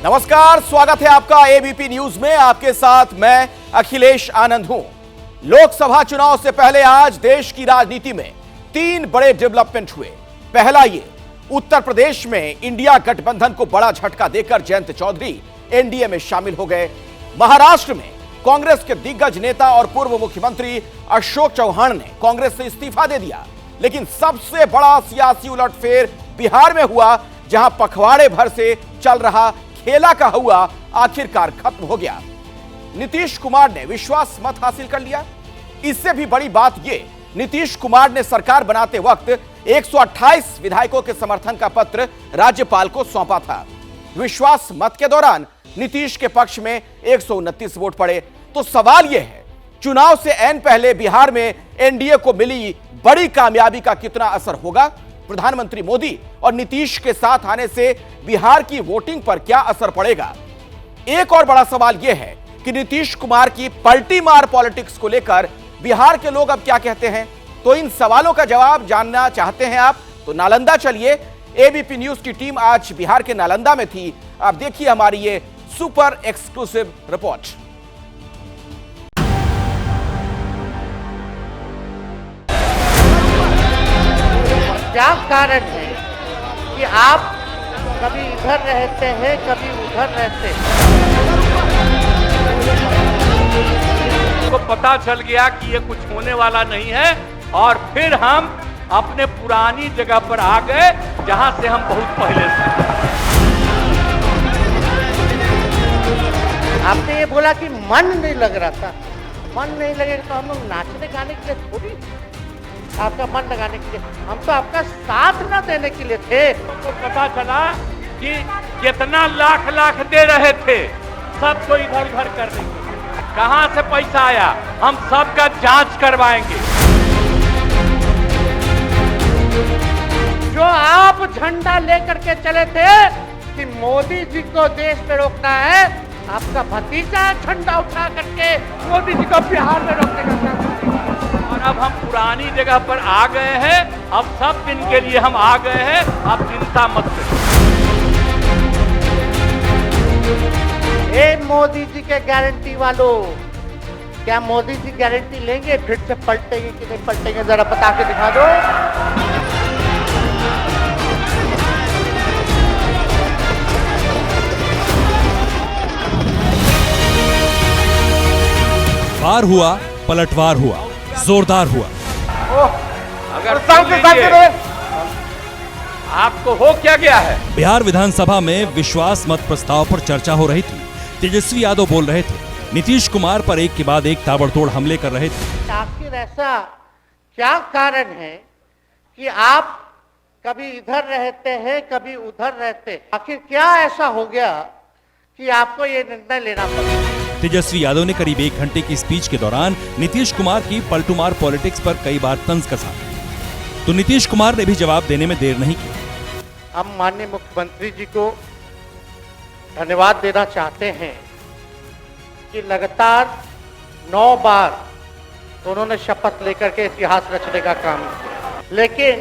नमस्कार, स्वागत है आपका एबीपी न्यूज में। आपके साथ मैं अखिलेश आनंद हूं। लोकसभा चुनाव से पहले आज देश की राजनीति में 3 बड़े डेवलपमेंट हुए। पहला ये, उत्तर प्रदेश में इंडिया गठबंधन को बड़ा झटका देकर जयंत चौधरी एनडीए में शामिल हो गए। महाराष्ट्र में कांग्रेस के दिग्गज नेता और पूर्व मुख्यमंत्री अशोक चौहान ने कांग्रेस से इस्तीफा दे दिया। लेकिन सबसे बड़ा सियासी उलटफेर बिहार में हुआ, जहां पखवाड़े भर से चल रहा खेला का हुआ आखिरकार खत्म हो गया। नीतीश कुमार ने विश्वास मत हासिल कर लिया। इससे भी बड़ी बात यह, नीतीश कुमार ने सरकार बनाते वक्त 128 विधायकों के समर्थन का पत्र राज्यपाल को सौंपा था। विश्वास मत के दौरान नीतीश के पक्ष में 129 वोट पड़े। तो सवाल यह है, चुनाव से ऐन पहले बिहार में एनडीए को मिली बड़ी कामयाबी का कितना असर होगा? प्रधानमंत्री मोदी और नीतीश के साथ आने से बिहार की वोटिंग पर क्या असर पड़ेगा? एक और बड़ा सवाल यह है कि नीतीश कुमार की पलटी मार पॉलिटिक्स को लेकर बिहार के लोग अब क्या कहते हैं? तो इन सवालों का जवाब जानना चाहते हैं आप तो नालंदा चलिए। एबीपी न्यूज की टीम आज बिहार के नालंदा में थी। आप देखिए हमारी ये सुपर एक्सक्लूसिव रिपोर्ट। क्या कारण है कि आप कभी इधर रहते हैं, कभी उधर रहते हैं? को पता चल गया कि ये कुछ होने वाला नहीं है और फिर हम अपने पुरानी जगह पर आ गए जहां से हम बहुत पहले से। आपने ये बोला कि मन नहीं लग रहा था। मन नहीं लगेगा तो हम लोग नाचने गाने के लिए थोड़ी, आपका मन लगाने के लिए, हम तो आपका साथ ना देने के लिए थे। तो पता चला कि कितना लाख लाख दे रहे थे सबको इधर उधर करने के लिए। कहां से पैसा आया, हम सबका जांच करवाएंगे। जो आप झंडा लेकर के चले थे कि मोदी जी को देश में रोकना है, आपका भतीजा झंडा उठा करके मोदी जी को बिहार में रोकने का काम करेगा। और अब हम पुरानी जगह पर आ गए हैं। अब सब दिन के लिए हम आ गए हैं। अब चिंता मत करिए। ए मोदी जी के गारंटी वालों, क्या मोदी जी गारंटी लेंगे? फिर से पलटेंगे कि नहीं पलटेंगे, जरा बता के दिखा दो। वार हुआ, पलटवार हुआ, जोरदार हुआ। अगर आपको हो क्या गया है? बिहार विधानसभा में विश्वास मत प्रस्ताव पर चर्चा हो रही थी। तेजस्वी यादव बोल रहे थे, नीतीश कुमार पर एक के बाद एक ताबड़तोड़ हमले कर रहे थे। आखिर ऐसा क्या कारण है कि आप कभी इधर रहते हैं, कभी उधर रहते हैं? आखिर क्या ऐसा हो गया कि आपको ये निर्णय लेना पड़ा? तेजस्वी यादव ने करीब 1 घंटे की स्पीच के दौरान नीतीश कुमार की पलटूमार पॉलिटिक्स पर कई बार तंज कसा, तो नीतीश कुमार ने भी जवाब देने में देर नहीं की। हम माननीय मुख्यमंत्री जी को धन्यवाद देना चाहते हैं कि लगातार 9 बार उन्होंने शपथ लेकर के इतिहास रचने का काम किया, लेकिन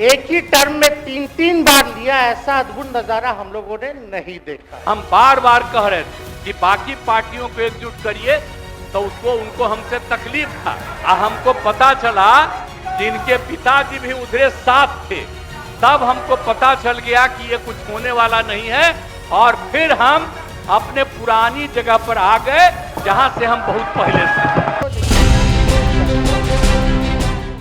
एक ही टर्म में 3-3 बार लिया, ऐसा अद्भुत नजारा हम लोगों ने नहीं देखा। हम बार बार कह रहे थे कि बाकी पार्टियों को एकजुट करिए, तो उनको हमसे तकलीफ था। हमको पता चला कि इनके पिताजी भी उधरे साथ थे, तब हमको पता चल गया कि ये कुछ होने वाला नहीं है और फिर हम अपने पुरानी जगह पर आ गए जहां से हम बहुत पहले से।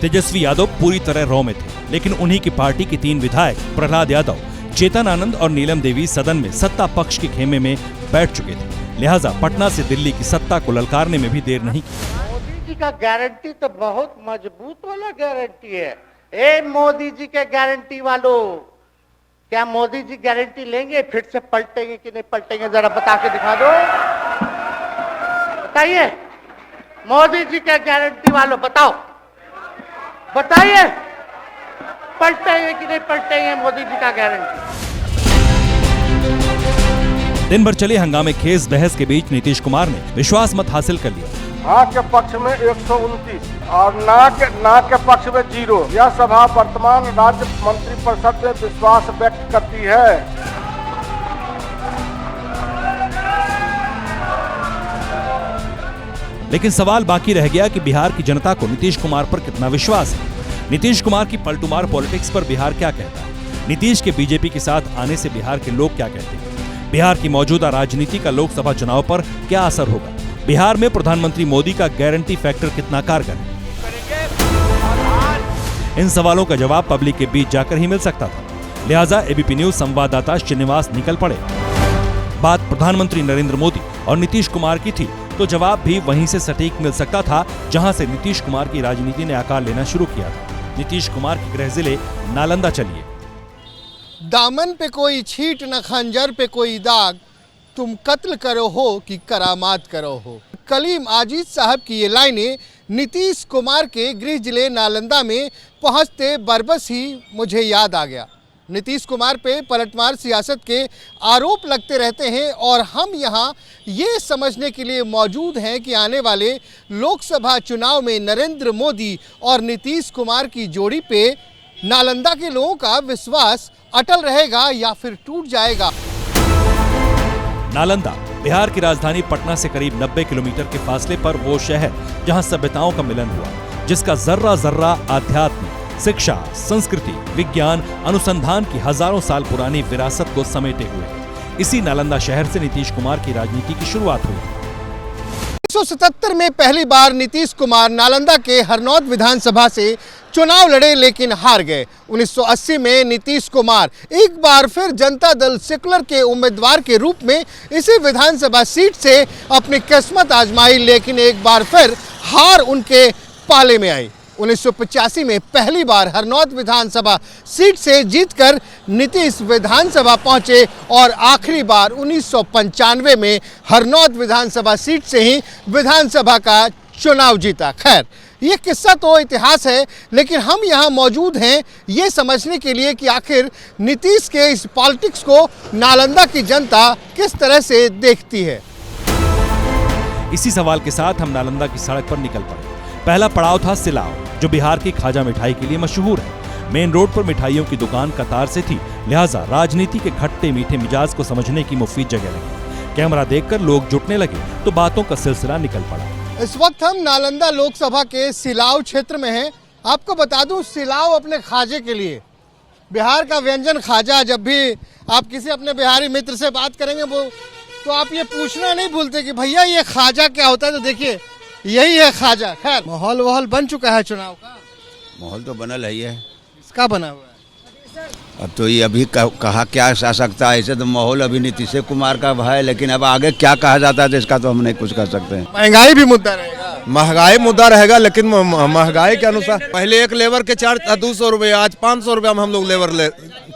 तेजस्वी यादव पूरी तरह रौ में थे, लेकिन उन्हीं की पार्टी के 3 विधायक प्रहलाद यादव, चेतन आनंद और नीलम देवी सदन में सत्ता पक्ष के खेमे में बैठ चुके थे। लिहाजा पटना से दिल्ली की सत्ता को ललकारने में भी देर नहीं की। मोदी जी का गारंटी तो बहुत मजबूत वाला गारंटी है। ए मोदी जी के गारंटी वालों, क्या मोदी जी गारंटी लेंगे? फिर से पलटेंगे कि नहीं पलटेंगे, जरा बता के दिखा दो। बताइए, मोदी जी के गारंटी वालों बताओ, बताइए, पलटेंगे कि नहीं पलटेंगे मोदी जी का गारंटी? दिन भर चले हंगामे खेज बहस के बीच नीतीश कुमार ने विश्वास मत हासिल कर लिया। हाँ के पक्ष में 129 और ना के पक्ष में 0। यह सभा वर्तमान राज्य मंत्रिपरिषद में विश्वास व्यक्त करती है लेकिन सवाल बाकी रह गया कि बिहार की जनता को नीतीश कुमार पर कितना विश्वास है। नीतीश कुमार की पलटूमार पॉलिटिक्स पर बिहार क्या कहता है? नीतीश के बीजेपी के साथ आने से बिहार के लोग क्या कहते हैं? बिहार की मौजूदा राजनीति का लोकसभा चुनाव पर क्या असर होगा? बिहार में प्रधानमंत्री मोदी का गारंटी फैक्टर कितना कारगर है? इन सवालों का जवाब पब्लिक के बीच जाकर ही मिल सकता था। लिहाजा एबीपी न्यूज संवाददाता श्रीनिवास निकल पड़े। बात प्रधानमंत्री नरेंद्र मोदी और नीतीश कुमार की थी, तो जवाब भी वहीं से सटीक मिल सकता था जहां से नीतीश कुमार की राजनीति ने आकार लेना शुरू किया था। नीतीश कुमार के गृह जिले नालंदा चलिए। दामन पे कोई छींट न खंजर पे कोई दाग, तुम कत्ल करो हो कि करामात करो हो। कलीम आजीज साहब की ये लाइनें नीतीश कुमार के गृह जिले नालंदा में पहुंचते बरबस ही मुझे याद आ गया। नीतीश कुमार पे पलटवार सियासत के आरोप लगते रहते हैं और हम यहाँ ये समझने के लिए मौजूद हैं कि आने वाले लोकसभा चुनाव में नरेंद्र मोदी और नीतीश कुमार की जोड़ी पे नालंदा के लोगों का विश्वास अटल रहेगा या फिर टूट जाएगा। नालंदा बिहार की राजधानी पटना से करीब 90 किलोमीटर के फासले पर वो शहर जहां सभ्यताओं का मिलन हुआ, जिसका जर्रा जर्रा आध्यात्म, शिक्षा, संस्कृति, विज्ञान, अनुसंधान की हजारों साल पुरानी विरासत को समेटे हुए है। इसी नालंदा शहर से नीतीश कुमार की राजनीति की शुरुआत हुई। 1977 में पहली बार नीतीश कुमार नालंदा के हरनौत विधानसभा से चुनाव लड़े लेकिन हार गए। 1980 में नीतीश कुमार एक बार फिर जनता दल सेकुलर के उम्मीदवार के रूप में इसी विधानसभा सीट से अपनी किस्मत आजमाई, लेकिन एक बार फिर हार उनके पाले में आई। 1985 में पहली बार हरनौत विधानसभा सीट से जीतकर नीतीश विधानसभा पहुंचे और आखिरी बार 1995 में हरनौत विधानसभा सीट से ही विधानसभा का चुनाव जीता। खैर, ये किस्सा तो इतिहास है, लेकिन हम यहाँ मौजूद हैं ये समझने के लिए कि आखिर नीतीश के इस पॉलिटिक्स को नालंदा की जनता किस तरह से देखती है। इसी सवाल के साथ हम नालंदा की सड़क पर निकल पड़े। पहला पड़ाव था सिलाव, जो बिहार की खाजा मिठाई के लिए मशहूर है। मेन रोड पर मिठाइयों की दुकान कतार से थी, लिहाजा राजनीति के खट्टे मीठे मिजाज को समझने की मुफीद जगह लगी। कैमरा देखकर लोग जुटने लगे तो बातों का सिलसिला निकल पड़ा। इस वक्त हम नालंदा लोकसभा के सिलाव क्षेत्र में हैं। आपको बता दूं, सिलाव अपने खाजे के लिए, बिहार का व्यंजन खाजा। जब भी आप किसी अपने बिहारी मित्र से बात करेंगे वो तो आप ये पूछना नहीं भूलते कि भैया ये खाजा क्या होता है, तो देखिए यही है खाजा। खैर, माहौल बन चुका है चुनाव का। माहौल तो बनल है, इसका बना हुआ है। अब तो ये अभी कहा क्या जा सकता है, ऐसे तो माहौल अभी नीतीश कुमार का है, लेकिन अब आगे क्या कहा जाता है तो इसका तो हम नहीं कुछ कर सकते हैं। महंगाई भी मुद्दा रहेगा। महंगाई मुद्दा रहेगा, लेकिन महंगाई के अनुसार पहले एक लेबर के चार्ज था 200 रुपये, आज 500 रुपया में हम लोग लेबर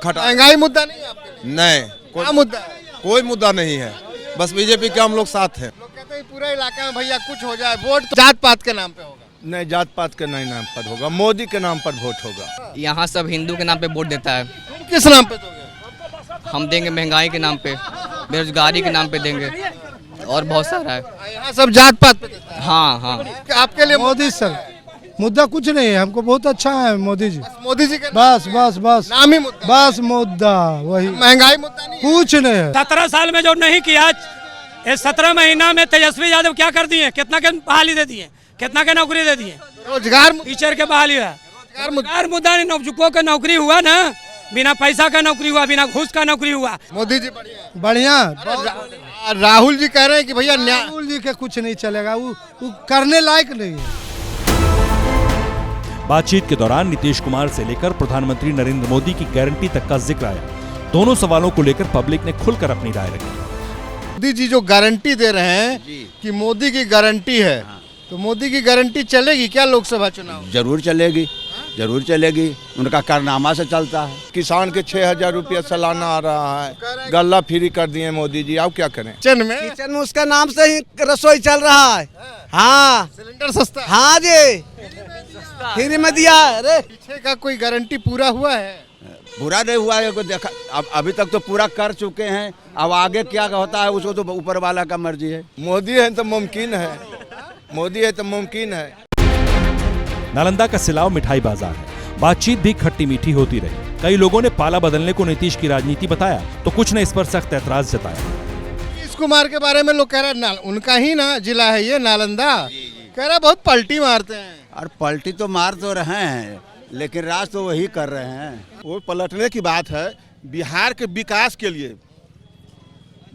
खटा। महंगाई मुद्दा नहीं है आपके लिए? नहीं, क्या मुद्दा है? कोई मुद्दा नहीं है, बस बीजेपी के हम लोग साथ हैं। लोग कहते हैं पूरे इलाके में भैया कुछ हो जाए, वोट तो जात पात के नाम पे होगा। नहीं, जात पात के नहीं नाम पर होगा, मोदी के नाम पर वोट होगा। यहाँ सब हिंदू के नाम पे वोट देता है। किस नाम पे दोगे? हम देंगे महंगाई के नाम पे, बेरोजगारी के नाम पे देंगे, और बहुत सारा है। यहाँ सब जात पात पे देता है। हाँ। आपके लिए मोदी सर, मुद्दा कुछ नहीं है, हमको बहुत अच्छा है मोदी जी। मोदी जी के बस नाम ही मुद्दा, बस मुद्दा वही, महंगाई मुद्दा नहीं है। कुछ नहीं है। 17 साल में जो नहीं किया, 17 महीना में तेजस्वी यादव क्या कर दिए? कितना के बहाली दे दिए, कितना के नौकरी दे दिए? रोजगार टीचर के बहाली है, रोजगार मुद्दा नहीं। नौजुकों का नौकरी हुआ ना, बिना पैसा का नौकरी हुआ, बिना घूस का नौकरी हुआ। मोदी जी बढ़िया। राहुल जी कह रहे हैं कि भैया राहुल जी के कुछ नहीं चलेगा, वो करने लायक नहीं है। बातचीत के दौरान नीतीश कुमार से लेकर प्रधानमंत्री नरेंद्र मोदी की गारंटी तक का जिक्र आया। दोनों सवालों को लेकर पब्लिक ने खुलकर अपनी राय रखी। मोदी जी जो गारंटी दे रहे हैं कि मोदी की गारंटी है, तो मोदी की गारंटी चलेगी क्या लोकसभा चुनाव? जरूर चलेगी, जरूर चलेगी। उनका कारनामा से चलता है। किसान के 6,000 रुपया सालाना आ रहा है, गल्ला फ्री कर दिए मोदी जी, अब क्या करें? किचन में उसका नाम से ही रसोई चल रहा है। हाँ, सिलेंडर सस्ता। हाँ जी, फ्री में दिया। अरे पीछे का कोई गारंटी पूरा हुआ है? पूरा नहीं हुआ है, देखा अभी तक तो पूरा कर चुके हैं। अब आगे क्या होता है उसको तो ऊपर वाला का मर्जी है। मोदी है तो मुमकिन है, मोदी है तो मुमकिन है। नालंदा का सिलाव मिठाई बाजार है। बातचीत भी खट्टी मीठी होती रही। कई लोगों ने पाला बदलने को नीतीश की राजनीति बताया, तो कुछ ने इस पर सख्त ऐतराज जताया। नीतीश कुमार के बारे में लोग कह रहे हैं उनका ही ना जिला है ये नालंदा, कह रहा बहुत पलटी मारते हैं। और पलटी तो मार तो रहे हैं, लेकिन राज तो वही कर रहे हैं। वो पलटने की बात है। बिहार के विकास के लिए,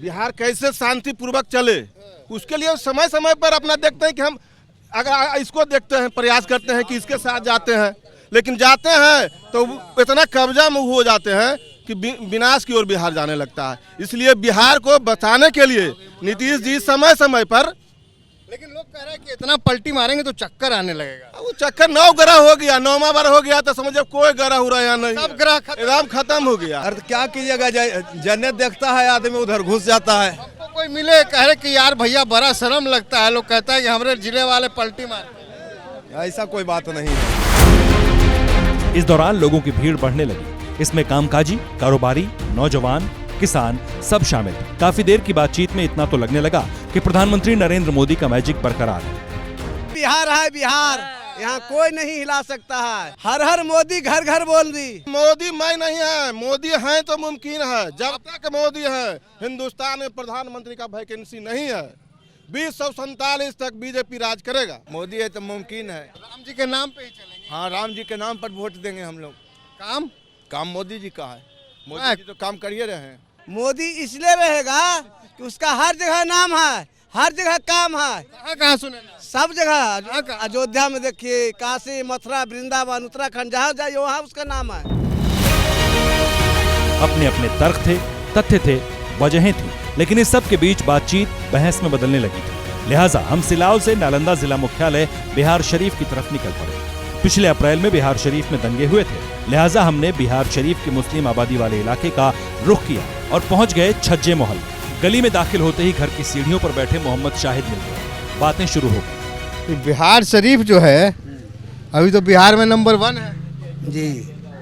बिहार कैसे शांतिपूर्वक चले, उसके लिए समय समय पर अपना देखते हैं कि हम अगर इसको देखते हैं, प्रयास करते हैं कि इसके साथ जाते हैं, लेकिन जाते हैं तो इतना कब्जा में हो जाते हैं कि विनाश की ओर बिहार जाने लगता है। इसलिए बिहार को बचाने के लिए नीतीश जी समय समय पर, लेकिन लोग कह रहे हैं कि इतना पलटी मारेंगे तो चक्कर आने लगेगा। वो चक्कर 9 ग्रह हो गया, 9वां बार हो गया तो समझो कोई ग्रह हो रहा है नहीं, सब ग्रह एकदम खत्म हो गया। अर्थ क्या कीजिएगा, जन्नत देखता है आदमी उधर घुस जाता है। हमको कोई मिले कह रहे कि यार भैया बड़ा शर्म लगता है, लोग कहता है कि हमारे जिले वाले पलटी मारते हैं। ऐसा कोई बात नहीं है। इस दौरान लोगों की भीड़ बढ़ने लगी। इसमें कामकाजी, कारोबारी, नौजवान, किसान सब शामिल थे। काफी देर की बातचीत में इतना तो लगने लगा कि प्रधानमंत्री नरेंद्र मोदी का मैजिक बरकरार है। बिहार है बिहार, यहाँ कोई नहीं हिला सकता है। हर हर मोदी, घर घर बोल दी। मोदी मैं नहीं है, मोदी है तो मुमकिन है। जब तक मोदी है हिंदुस्तान में प्रधानमंत्री का वैकेंसी नहीं है। 2047 तक बीजेपी राज करेगा। मोदी है तो मुमकिन है। राम जी के नाम पे ही चलेंगे। हाँ, राम जी के नाम पर वोट देंगे हम लोग। काम मोदी जी का है, मोदी जी तो काम करिए रहे हैं। मोदी इसलिए रहेगा कि उसका हर जगह नाम है, हर जगह काम है। कहाँ सुने ना? सब जगह, अयोध्या में देखिए, काशी, मथुरा, वृंदावन, उत्तराखंड, जहाँ जाइए वहाँ उसका नाम है। अपने अपने तर्क थे, तथ्य थे, वजहें थी, लेकिन इस सब के बीच बातचीत बहस में बदलने लगी थी। लिहाजा हम सिलाव से नालंदा जिला मुख्यालय बिहार शरीफ की तरफ निकल पड़े। पिछले अप्रैल में बिहार शरीफ में दंगे हुए थे, लिहाजा हमने बिहार शरीफ के मुस्लिम आबादी वाले इलाके का रुख किया और पहुंच गए छज्जे मोहल। गली में दाखिल होते ही घर की सीढ़ियों पर बैठे मोहम्मद शाहिद मिल गए। बातें शुरू हो गई। बिहार शरीफ जो है अभी तो बिहार में नंबर 1 है जी।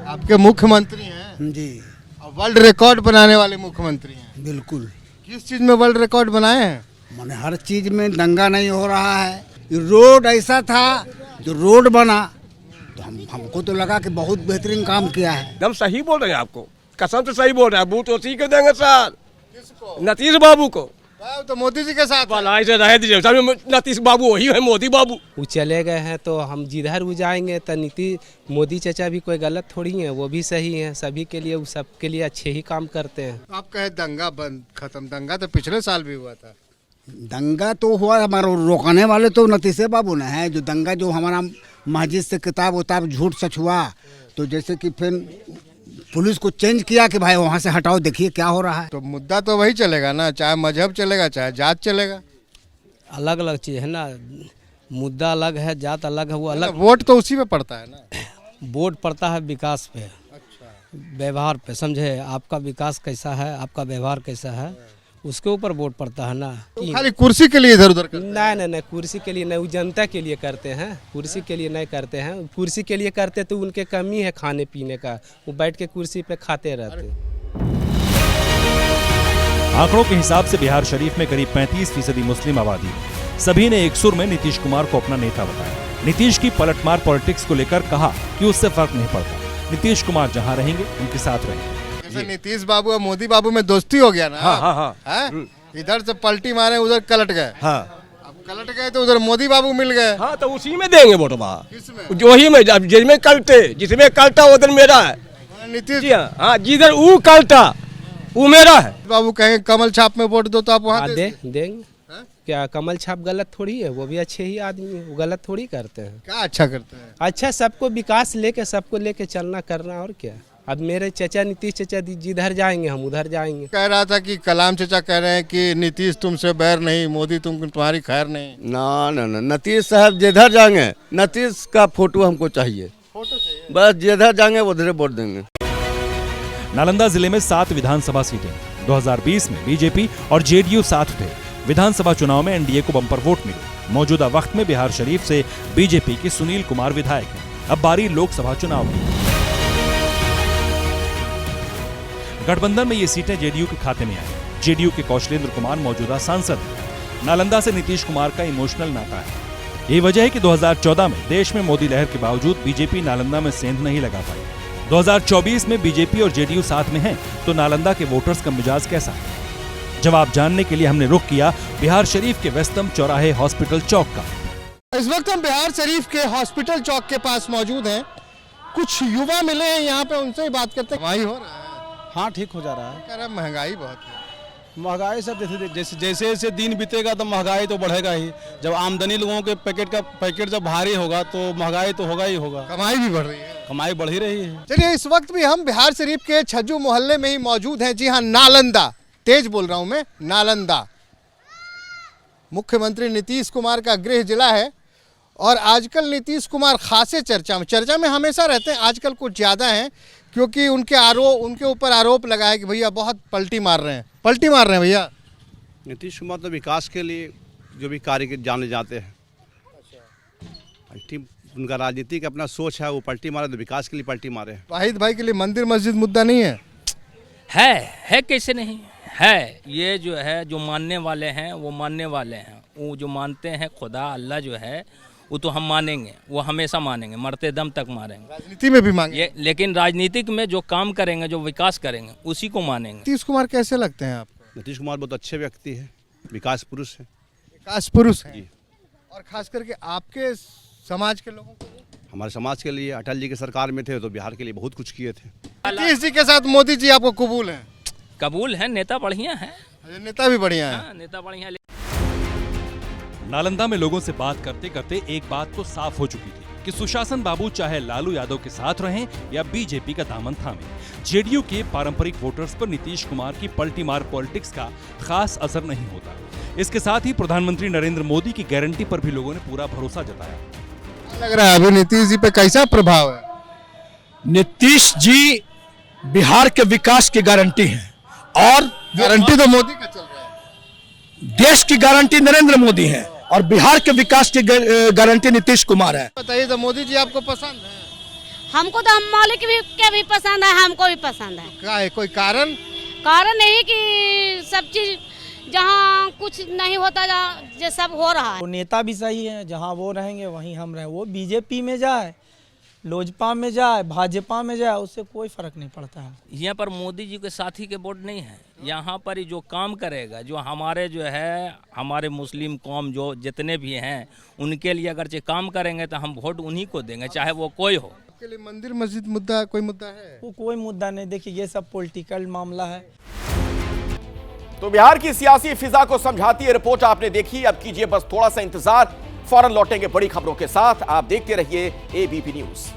आपके मुख्यमंत्री हैं जी, और वर्ल्ड रिकॉर्ड बनाने वाले मुख्यमंत्री हैं। बिल्कुल। किस चीज में वर्ल्ड रिकॉर्ड बनाए हैं? माने हर चीज में दंगा नहीं हो रहा है। रोड ऐसा था, जो रोड बना तो हमको तो लगा कि बहुत बेहतरीन काम किया है। एकदम सही बोल रहे हैं, आपको कसम से सही बोल रहे हैं। बूथ उसी को देंगे सर, नीतीश बाबू को। तो मोदी जी के साथ भलाई से रह दीजिए, नीतीश बाबू वही है, मोदी बाबू। वो चले गए हैं तो हम जिधर भी जाएंगे तो मोदी चाचा भी कोई गलत थोड़ी है, वो भी सही है। सभी के लिए, सबके लिए अच्छे ही काम करते हैं। आप कहे दंगा बंद खत्म, दंगा तो पिछले साल भी हुआ था। दंगा तो हुआ, हमारे रोकने वाले तो नीतीश बाबू ने है। जो दंगा जो हमारा मस्जिद से किताब उताब झूठ सच हुआ, तो जैसे कि फिर पुलिस को चेंज किया कि भाई वहाँ से हटाओ, देखिए क्या हो रहा है। तो मुद्दा तो वही चलेगा ना, चाहे मजहब चलेगा चाहे जात चलेगा। अलग अलग चीज है ना, मुद्दा अलग है, जात अलग है, वो अलग। वोट तो उसी पे पड़ता है ना। वोट पड़ता है विकास पे, व्यवहार पे, समझे? आपका विकास कैसा है, आपका व्यवहार कैसा है, उसके ऊपर वोट पड़ता है ना। तो खाली कुर्सी के लिए इधर उधर नहीं, कुर्सी के लिए नहीं, वो जनता के लिए करते हैं। कुर्सी के लिए नहीं करते हैं। कुर्सी के लिए करते तो उनके कमी है खाने पीने का, वो बैठ के कुर्सी पे खाते रहते। आंकड़ों के हिसाब से बिहार शरीफ में करीब 35% मुस्लिम आबादी है। सभी ने एक सुर में नीतीश कुमार को अपना नेता बताया। नीतीश की पलटमार पॉलिटिक्स को लेकर कहा कि उससे फर्क नहीं पड़ता, नीतीश कुमार जहां रहेंगे उनके साथ रहेंगे। जैसे नीतीश बाबू और मोदी बाबू में दोस्ती हो गया ना। हाँ। इधर से पलटी मारे, उधर कलट गए। हाँ, अब कलट गए तो उधर मोदी बाबू मिल गए। हाँ, तो उसी में देंगे वोट। किसमें? वही में, जिसमें जिसमें कलटा उधर मेरा है। नीतीश हाँ, जिधर वो कलटा वो मेरा है। बाबू कहेंगे कमल छाप में वोट दो तो आप वहाँ देंगे। क्या कमल छाप गलत थोड़ी है? वो भी अच्छे ही आदमी है, वो गलत थोड़ी करते हैं। क्या अच्छा करते हैं? अच्छा, सबको विकास लेके, सबको लेके चलना करना, और क्या। अब मेरे चचा नीतीश चचा जिधर जाएंगे हम उधर जाएंगे। कह रहा था कि कलाम चचा कह रहे हैं कि नीतीश तुमसे बैर नहीं, मोदी तुम्हारी खैर नहीं। ना, नीतीश साहब जिधर जाएंगे नीतीश का फोटो हमको चाहिए। बस जिधर जाएंगे उधर वोट देंगे। नालंदा जिले में 7 विधानसभा सीटें। 2020 में बीजेपी और जेडीयू साथ थे। विधानसभा चुनाव में एनडीए को बम्पर वोट मिले। मौजूदा वक्त में बिहार शरीफ से बीजेपी के सुनील कुमार विधायक हैं। अब बारी लोकसभा चुनाव की। गठबंधन में ये सीटें जेडीयू के खाते में आई। जेडीयू के कौशलेंद्र कुमार मौजूदा सांसद हैं। नालंदा से नीतीश कुमार का इमोशनल नाता है। यही वजह है कि 2014 में देश में मोदी लहर के बावजूद बीजेपी नालंदा में सेंध नहीं लगा पाई। 2024 में बीजेपी और जेडीयू साथ में हैं, तो नालंदा के वोटर्स का मिजाज कैसा है? जवाब जानने के लिए हमने रुख किया बिहार शरीफ के वेस्टर्न चौराहे हॉस्पिटल चौक का। इस वक्त हम बिहार शरीफ के हॉस्पिटल चौक के पास मौजूद हैं। कुछ युवा मिले हैं यहाँ पे, उनसे ही बात करते हैं। कमाई हो रहा है? हाँ, ठीक हो जा रहा है। कह रहा है महंगाई बहुत है। महंगाई सब जैसे जैसे दिन बीतेगा तो महंगाई तो बढ़ेगा ही। जब आमदनी लोगों के पैकेट जब भारी होगा तो महंगाई तो होगा ही होगा। कमाई भी बढ़ रही है। कमाई बढ़ ही रही है। चलिए, इस वक्त भी हम बिहार शरीफ के छज्जू मोहल्ले में ही मौजूद हैं। जी हाँ, नालंदा, तेज बोल रहा हूँ मैं, नालंदा मुख्यमंत्री नीतीश कुमार का गृह जिला है और आजकल नीतीश कुमार खासे चर्चा में हमेशा रहते हैं। आजकल कुछ ज़्यादा हैं क्योंकि उनके ऊपर आरोप लगा है कि भैया बहुत पलटी मार रहे हैं भैया। नीतीश कुमार तो विकास के लिए जो भी कार्य जाने जाते हैं। उनका राजनीतिक अपना सोच है, वो पलटी मारे तो विकास के लिए पलटी मारे। वाहिद भाई के लिए मंदिर मस्जिद मुद्दा नहीं है? है कैसे नहीं है। ये जो है, जो मानने वाले हैं वो मानने वाले हैं। वो जो मानते हैं खुदा अल्लाह जो है वो तो हम मानेंगे, वो हमेशा मानेंगे, मरते दम तक मानेंगे। राजनीति में भी मांगे, लेकिन राजनीतिक में जो काम करेंगे, जो विकास करेंगे, उसी को मानेंगे। नीतीश कुमार कैसे लगते हैं आपको? नीतीश कुमार बहुत अच्छे व्यक्ति है, विकास पुरुष है। विकास पुरुष है और खास करके आपके समाज के लोगों को? हमारे समाज के लिए अटल जी के सरकार में थे तो बिहार के लिए बहुत कुछ किए थे। नीतीश जी के साथ मोदी जी आपको कबूल है? कबूल है, नेता बढ़िया है। नेता भी बढ़िया है। हाँ, नेता बढ़िया। नालंदा में लोगों से बात करते करते एक बात तो साफ हो चुकी थी कि सुशासन बाबू चाहे लालू यादव के साथ रहें या बीजेपी का दामन थामे, जेडीयू के पारंपरिक वोटर्स पर नीतीश कुमार की पलटी मार पॉलिटिक्स का खास असर नहीं होता। इसके साथ ही प्रधानमंत्री नरेंद्र मोदी की गारंटी पर भी लोगों ने पूरा भरोसा जताया। लग रहा है अभी नीतीश जी पे कैसा प्रभाव है? नीतीश जी बिहार के विकास की गारंटी है और गारंटी तो मोदी का चल रहा है। देश की गारंटी नरेंद्र मोदी है और बिहार के विकास की गारंटी नीतीश कुमार है। बताइए तो, मोदी जी आपको पसंद है? हमको तो हम मालिक के भी पसंद है, हमको भी पसंद है। क्या है, कोई कारण? कारण यही कि सब चीज जहाँ कुछ नहीं होता, जो सब हो रहा है। वो नेता भी सही है, जहाँ वो रहेंगे वहीं हम रहें। वो बीजेपी में जाए, लोजपा में जाए, भाजपा में जाए, उससे कोई फर्क नहीं पड़ता है। यहाँ पर मोदी जी के साथी के वोट नहीं है। यहाँ पर ही जो काम करेगा, जो हमारे जो है हमारे मुस्लिम कौम जो जितने भी हैं उनके लिए अगर काम करेंगे तो हम वोट उन्हीं को देंगे, चाहे वो कोई हो। आपके लिए मंदिर मस्जिद मुद्दा कोई मुद्दा है? वो कोई मुद्दा नहीं। देखिए, ये सब पॉलिटिकल मामला है। तो बिहार की सियासी फिजा को समझाती है रिपोर्ट आपने देखी। अब कीजिए बस थोड़ा सा इंतजार, फौरन लौटेंगे बड़ी खबरों के साथ। आप देखते रहिए एबीपी न्यूज।